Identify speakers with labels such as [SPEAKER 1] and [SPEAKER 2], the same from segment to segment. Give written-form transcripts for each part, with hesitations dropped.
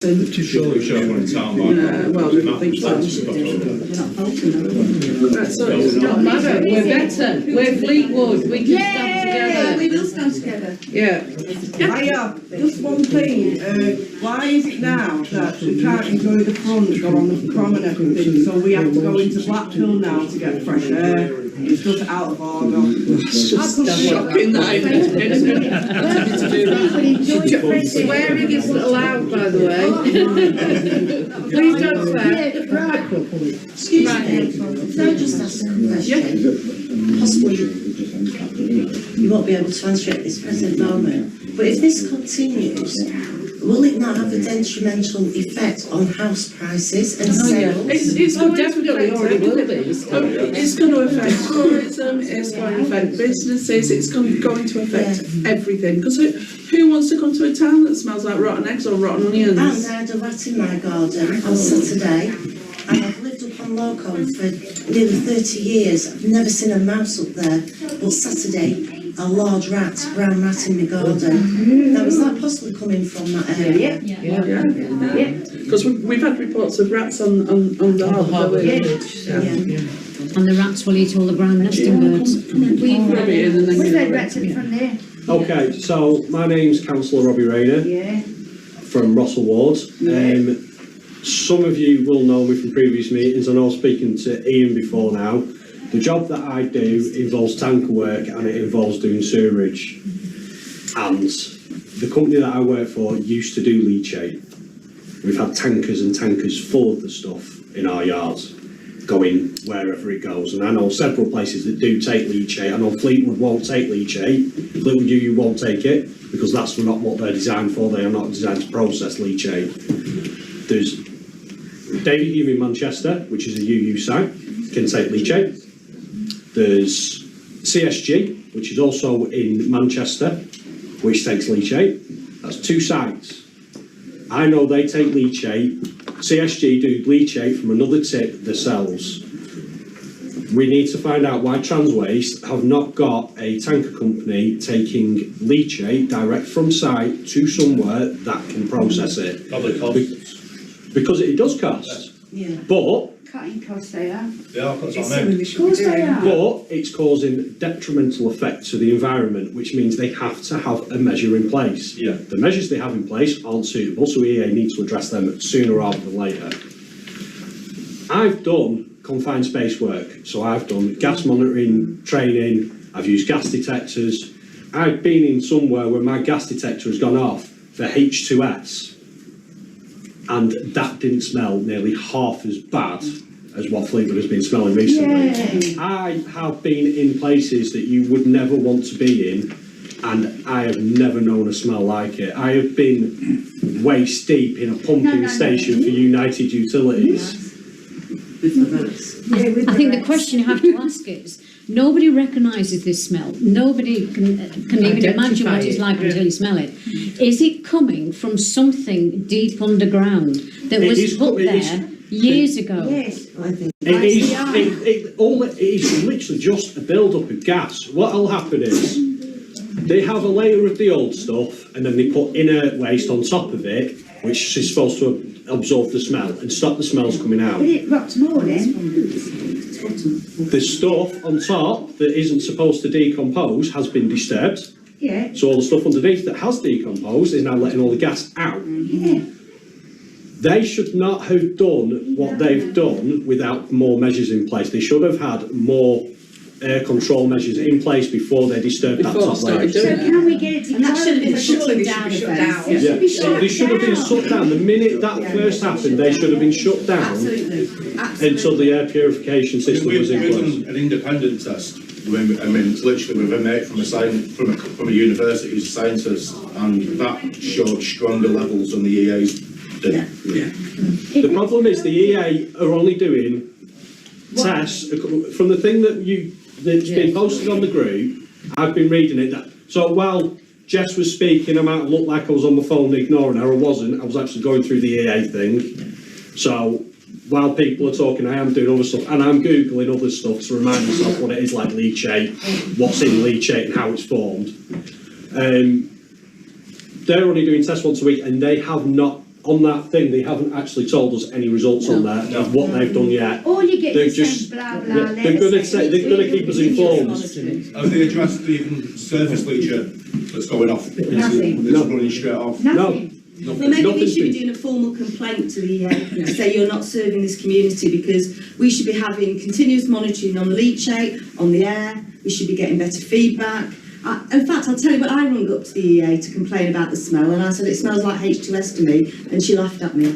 [SPEAKER 1] Surely we should have one in town by now.
[SPEAKER 2] Well, we don't think so. Right, so it's not matter. We're better. We're Fleetwood. We can stand together.
[SPEAKER 3] Yeah, we will stand together.
[SPEAKER 2] Yeah.
[SPEAKER 4] Just one thing, why is it now that we can't enjoy the front or on the prom and everything, so we have to go into Blackpool now to get fresh air? It's just out of order.
[SPEAKER 2] It's just shocking that swearing isn't allowed, by the way. Please don't swear.
[SPEAKER 3] Excuse me, can I just ask a question? Possibly you won't be able to answer it at this present moment, but if this continues, will it not have a detrimental effect on house prices and sales?
[SPEAKER 2] It's definitely already will be. It's going to affect tourism, it's going to affect businesses, it's going to affect everything. Because who wants to come to a town that smells like rotten eggs or rotten onions?
[SPEAKER 3] And I had a rat in my garden on Saturday, and I've lived up on Lowcombe for nearly 30 years. I've never seen a mouse up there, but Saturday, a large rat, brown rat in my garden. Now, is that possibly coming from that area?
[SPEAKER 2] Yeah. Because we've had reports of rats on the harbour.
[SPEAKER 5] And the rats will eat all the brown nesting birds.
[SPEAKER 2] We've
[SPEAKER 6] had rats in front there.
[SPEAKER 7] Okay, so my name's Councillor Robbie Rayner from Russell Ward. Some of you will know me from previous meetings. I know speaking to Ian before now. The job that I do involves tanker work and it involves doing sewerage. And the company that I work for used to do leachate. We've had tankers and tankers full of the stuff in our yards, going wherever it goes. And I know several places that do take leachate. I know Fleetwood won't take leachate. Fleetwood you won't take it because that's not what they're designed for. They are not designed to process leachate. There's David Hume in Manchester, which is a UU site, can take leachate. There's CSG, which is also in Manchester, which takes leachate. That's two sites. I know they take leachate. CSG do leachate from another tip themselves. We need to find out why Transwaste have not got a tanker company taking leachate direct from site to somewhere that can process it.
[SPEAKER 1] Probably costs.
[SPEAKER 7] Because it does cost.
[SPEAKER 3] Yeah.
[SPEAKER 7] But
[SPEAKER 6] Cutting costs they are.
[SPEAKER 1] They are, that's what I mean.
[SPEAKER 6] Of course they are.
[SPEAKER 7] But it's causing detrimental effect to the environment, which means they have to have a measure in place.
[SPEAKER 1] Yeah.
[SPEAKER 7] The measures they have in place aren't suitable, so EA needs to address them sooner rather than later. I've done confined space work, so I've done gas monitoring training, I've used gas detectors. I've been in somewhere where my gas detector has gone off for H2S, and that didn't smell nearly half as bad as what Fleetwood has been smelling recently. I have been in places that you would never want to be in, and I have never known a smell like it. I have been waist deep in a pumping station for United Utilities.
[SPEAKER 5] I think the question you have to ask is, nobody recognises this smell. Nobody can even imagine what it's like until you smell it. Is it coming from something deep underground that was put there years ago?
[SPEAKER 6] Yes,
[SPEAKER 3] I think.
[SPEAKER 7] It is literally just a build-up of gas. What will happen is they have a layer of the old stuff and then they put inert waste on top of it, which is supposed to absorb the smell and stop the smells coming out.
[SPEAKER 6] but it rots more then.
[SPEAKER 7] The stuff on top that isn't supposed to decompose has been disturbed.
[SPEAKER 6] Yeah.
[SPEAKER 7] So all the stuff underneath that has decomposed is now letting all the gas out.
[SPEAKER 6] Yeah.
[SPEAKER 7] They should not have done what they've done without more measures in place. They should have had more air control measures in place before they disturbed that top layer.
[SPEAKER 6] So can we get it to
[SPEAKER 3] And that should have been
[SPEAKER 6] shut
[SPEAKER 3] down.
[SPEAKER 6] It
[SPEAKER 7] Yeah,
[SPEAKER 6] should be shut
[SPEAKER 7] they should have been shut down. The minute that first happened, they should have been shut down
[SPEAKER 3] Absolutely.
[SPEAKER 7] until the air purification system was in
[SPEAKER 1] We've
[SPEAKER 7] place.
[SPEAKER 1] done an independent test. I mean, literally with a mate from a university who's a scientist, and that showed stronger levels than the EA's did.
[SPEAKER 7] The problem is the EA are only doing tests from the thing that's been posted on the group. I've been reading it. So while Jess was speaking, I might have looked like I was on the phone ignoring her. I wasn't. I was actually going through the EA thing. So while people are talking, I am doing other stuff, and I'm Googling other stuff to remind myself what it is like leachate, what's in leachate and how it's formed. They're only doing tests once a week, and they have not on that thing, they haven't actually told us any results on there of what they've done yet.
[SPEAKER 6] All you get
[SPEAKER 7] They're
[SPEAKER 6] is
[SPEAKER 7] just-
[SPEAKER 6] blah, blah,
[SPEAKER 7] Yeah, they're gonna say, they're gonna keep us informed.
[SPEAKER 1] Have they addressed the even surface leacher that's going off?
[SPEAKER 6] Nothing.
[SPEAKER 1] That's running straight off?
[SPEAKER 6] Nothing.
[SPEAKER 3] Well, maybe we
[SPEAKER 7] Nothing's
[SPEAKER 3] should be
[SPEAKER 7] been-
[SPEAKER 3] doing a formal complaint to the EA to say you're not serving this community, because we should be having continuous monitoring on leachate, on the air, we should be getting better feedback. In fact, I'll tell you what, I rung up to the EA to complain about the smell, and I said it smells like H2S to me, and she laughed at me.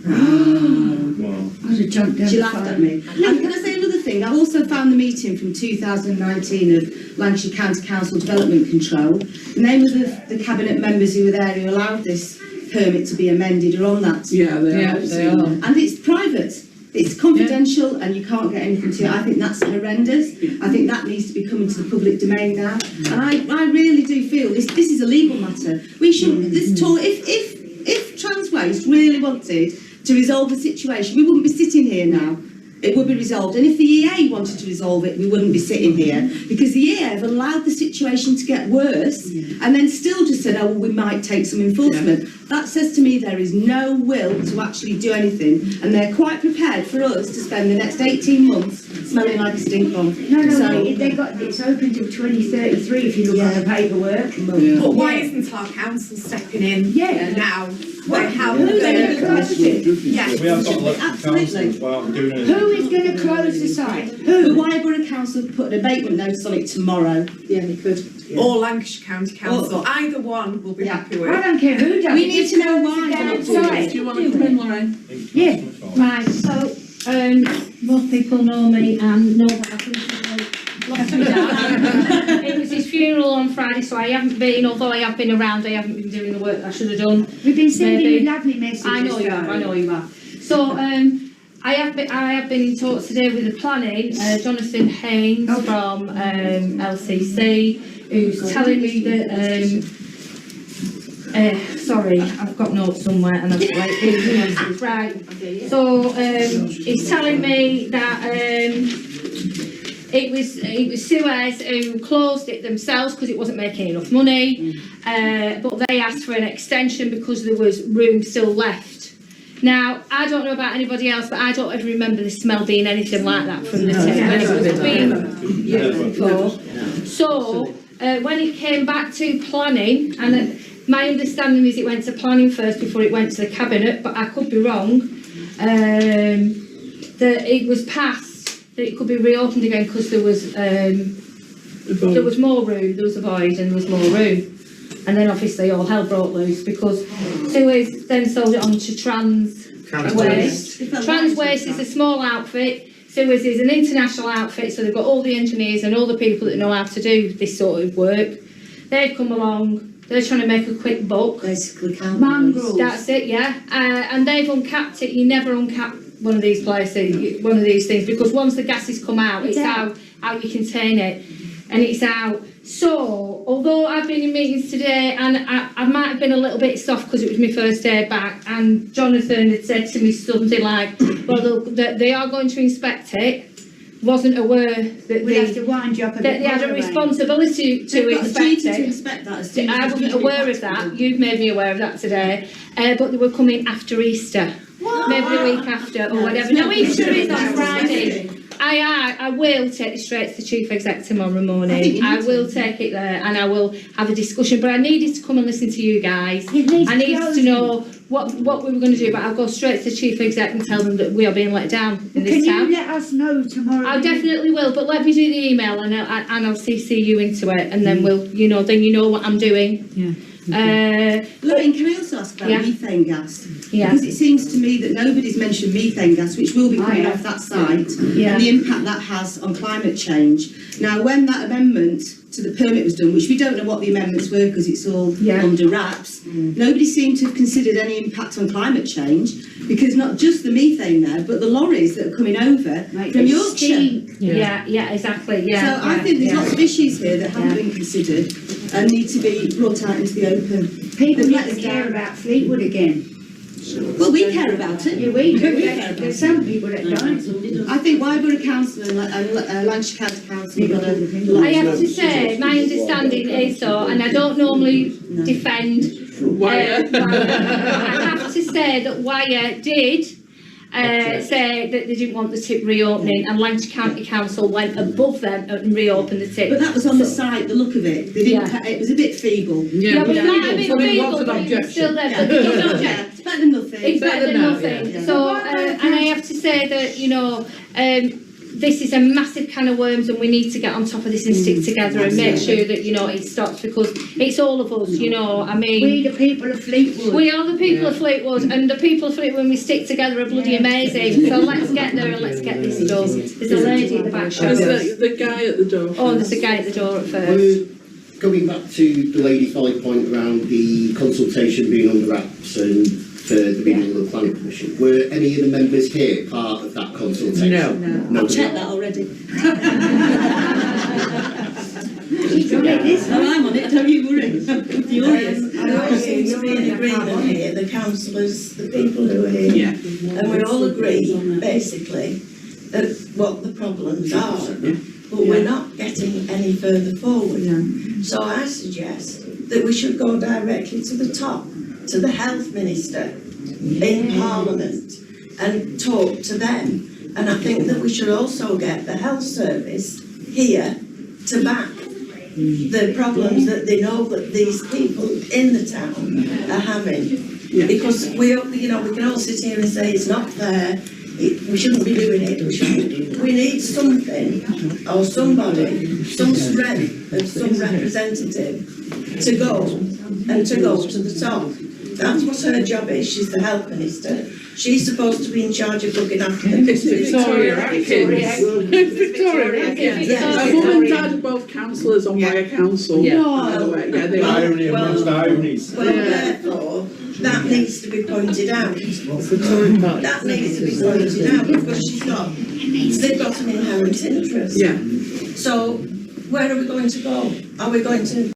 [SPEAKER 1] Wow.
[SPEAKER 6] I'd have jumped down
[SPEAKER 3] She
[SPEAKER 6] the
[SPEAKER 3] laughed
[SPEAKER 6] fire.
[SPEAKER 3] at me. And can I say another thing? I also found the meeting from 2019 of Lancashire County Council Development Control. The name of the cabinet members who were there who allowed this permit to be amended are on that.
[SPEAKER 2] Yeah, they are.
[SPEAKER 3] And it's private. It's confidential and you can't get anything to it. I think that's horrendous. I think that needs to be coming to the public domain now. And I really do feel this is a legal matter. We should, if Trans Waste really wanted to resolve the situation, we wouldn't be sitting here now. It would be resolved. And if the EA wanted to resolve it, we wouldn't be sitting here, because the EA have allowed the situation to get worse and then still just said, oh, well, we might take some enforcement. That says to me there is no will to actually do anything, and they're quite prepared for us to spend the next 18 months smelling like a stink bomb.
[SPEAKER 6] No,
[SPEAKER 3] So-
[SPEAKER 6] they got, it's open till 2033 if you look at the paperwork.
[SPEAKER 8] But why isn't our council stepping in
[SPEAKER 6] Yeah.
[SPEAKER 8] now?
[SPEAKER 6] Well,
[SPEAKER 8] Like how
[SPEAKER 6] who are they going to close it?
[SPEAKER 8] yeah.
[SPEAKER 1] We have got elected
[SPEAKER 3] Absolutely.
[SPEAKER 1] councillors without doing anything.
[SPEAKER 6] Who is going to close the site?
[SPEAKER 3] The
[SPEAKER 6] Who?
[SPEAKER 3] Wyeborough Council put an abatement notice on it tomorrow.
[SPEAKER 2] Yeah, you could.
[SPEAKER 8] Or Lancashire County Council, either one will be happy with.
[SPEAKER 6] I don't care who does it.
[SPEAKER 3] We need
[SPEAKER 6] just
[SPEAKER 3] to know
[SPEAKER 6] close
[SPEAKER 3] why
[SPEAKER 6] it
[SPEAKER 3] they're not
[SPEAKER 6] down
[SPEAKER 3] doing it.
[SPEAKER 6] site.
[SPEAKER 2] Do you want to come in, Lorraine?
[SPEAKER 6] Yeah.
[SPEAKER 5] Right, so, most people know me and know that I've recently lost my dad. It was his funeral on Friday, so I haven't been, although I have been around, I haven't been doing the work I should have done.
[SPEAKER 6] We've been sending
[SPEAKER 5] Maybe.
[SPEAKER 6] you lovely messages.
[SPEAKER 5] I know you have, I know you have. So, I have been in talks today with the planning, Jonathan Haynes from LCC, who's telling me that, sorry, I've got notes somewhere and I've like, right. So, he's telling me that, it was Suez who closed it themselves because it wasn't making enough money, but they asked for an extension because there was room still left. Now, I don't know about anybody else, but I don't ever remember the smell being anything like that from the tip. And it was being before. So, when it came back to planning, and my understanding is it went to planning first before it went to the cabinet, but I could be wrong, that it was passed, that it could be reopened again because there was more room, there was a void and there was more room. And then obviously all hell broke loose because Suez then sold it on to Trans Waste. Trans Waste is a small outfit, Suez is an international outfit, so they've got all the engineers and all the people that know how to do this sort of work. They've come along, they're trying to make a quick buck.
[SPEAKER 3] Basically,
[SPEAKER 6] Mongrels.
[SPEAKER 5] That's it, yeah. And they've uncapped it. You never uncap one of these places, one of these things, because once the gases come out, it's how you contain it, and it's out. So, although I've been in meetings today, and I might have been a little bit soft because it was my first day back, and Jonathan had said to me something like, well, they are going to inspect it, wasn't aware that
[SPEAKER 6] We'll have to wind you up a bit.
[SPEAKER 5] they had a
[SPEAKER 6] more,
[SPEAKER 5] responsibility to inspect
[SPEAKER 3] to
[SPEAKER 5] it.
[SPEAKER 3] inspect that as soon as
[SPEAKER 5] I
[SPEAKER 3] it's
[SPEAKER 5] wasn't
[SPEAKER 3] legally
[SPEAKER 5] aware of
[SPEAKER 3] practicable.
[SPEAKER 5] that. You've made me aware of that today. But they were coming after Easter. Maybe the week after or whatever. No, Easter is on Friday. I will take it straight to the Chief Exec tomorrow morning. I will take it there and I will have a discussion. But I needed to come and listen to you guys. I needed to know what we were going to do. But I'll go straight to the Chief Exec and tell them that we are being let down in this
[SPEAKER 6] Can
[SPEAKER 5] town.
[SPEAKER 6] you let us know tomorrow?
[SPEAKER 5] I definitely will, but let me do the email and I'll CC you into it, and then then you know what I'm doing.
[SPEAKER 2] Yeah.
[SPEAKER 3] Lorraine, can I also ask about
[SPEAKER 5] Yeah.
[SPEAKER 3] methane gas?
[SPEAKER 5] Yeah.
[SPEAKER 3] Because it seems to me that nobody's mentioned methane gas, which will be coming
[SPEAKER 6] have.
[SPEAKER 3] off that site,
[SPEAKER 5] Yeah.
[SPEAKER 3] and the impact that has on climate change. Now, when that amendment to the permit was done, which we don't know what the amendments were because it's all
[SPEAKER 5] Yeah.
[SPEAKER 3] under wraps, nobody seemed to have considered any impact on climate change, because not just the methane there, but the lorries that are coming over
[SPEAKER 6] Like
[SPEAKER 3] from
[SPEAKER 6] the
[SPEAKER 3] Yorkshire.
[SPEAKER 6] steam.
[SPEAKER 5] Yeah, exactly. Yeah.
[SPEAKER 3] So I think there's lots of issues here that haven't
[SPEAKER 5] Yeah.
[SPEAKER 3] been considered and need to be brought out into the open.
[SPEAKER 6] People
[SPEAKER 3] They've
[SPEAKER 6] need
[SPEAKER 3] let
[SPEAKER 6] to
[SPEAKER 3] us
[SPEAKER 6] care
[SPEAKER 3] down.
[SPEAKER 6] about Fleetwood again.
[SPEAKER 3] Well, we care about it.
[SPEAKER 6] Yeah, we do.
[SPEAKER 3] We care about
[SPEAKER 6] There's
[SPEAKER 3] it.
[SPEAKER 6] some people that don't.
[SPEAKER 3] I think Wyeborough Council and Lancashire County Council have got a
[SPEAKER 5] I have to say, my understanding is though, and I don't normally defend
[SPEAKER 2] Why?
[SPEAKER 5] I have to
[SPEAKER 9] say that Wyre did say that they didn't want the tip reopening, and Lancashire County Council went above them and reopened the tip.
[SPEAKER 3] But that was on the site, the look of it. They didn't, it was a bit feeble.
[SPEAKER 9] Yeah, but it might have been
[SPEAKER 2] So it
[SPEAKER 9] feeble,
[SPEAKER 2] was an
[SPEAKER 9] but it was
[SPEAKER 2] objection.
[SPEAKER 9] still there. But they didn't object.
[SPEAKER 3] It's better than nothing.
[SPEAKER 9] It's better than
[SPEAKER 2] no,
[SPEAKER 9] nothing.
[SPEAKER 2] yeah.
[SPEAKER 9] So, and I have to say that, you know, this is a massive can of worms, and we need to get on top of this and stick together and make sure that, you know, it stops, because it's all of us, you know, I mean.
[SPEAKER 6] We the people of Fleetwood.
[SPEAKER 9] We are the people of Fleetwood, and the people of Fleetwood, when we stick together, are bloody amazing. So let's get there and let's get this done. There's a lady at the back.
[SPEAKER 2] There's the guy at the door.
[SPEAKER 9] Oh, there's a guy at the door at first.
[SPEAKER 10] We're going back to the Lady Folly point around the consultation being under wraps and for the beginning of the planning commission. Were any of the members here part of that consultation? No.
[SPEAKER 3] I've checked that already. Oh, I'm on it, don't you worry. Furious.
[SPEAKER 11] We all seem to be in agreement here, the councillors, the people who are here.
[SPEAKER 2] Yeah.
[SPEAKER 11] And we all agree, basically, that what the problems are. But we're not getting any further forward. So I suggest that we should go directly to the top, to the health minister in Parliament, and talk to them. And I think that we should also get the health service here to back the problems that they know that these people in the town are having. Because we can all sit here and say it's not fair, we shouldn't be doing it, we need something or somebody, some strength of some representative to go to the top. That's what her job is. She's the health minister. She's supposed to be in charge of looking after the
[SPEAKER 2] It's Victoria Atkins. Victoria Atkins. A woman died of both councillors on Wyre Council. By the way. Yeah, they are.
[SPEAKER 1] Irony amongst ironies.
[SPEAKER 11] Well, therefore, that needs to be pointed out. That needs to be pointed out because they've got an inherent interest.
[SPEAKER 2] Yeah.
[SPEAKER 11] So, where are we going to go? Are we going to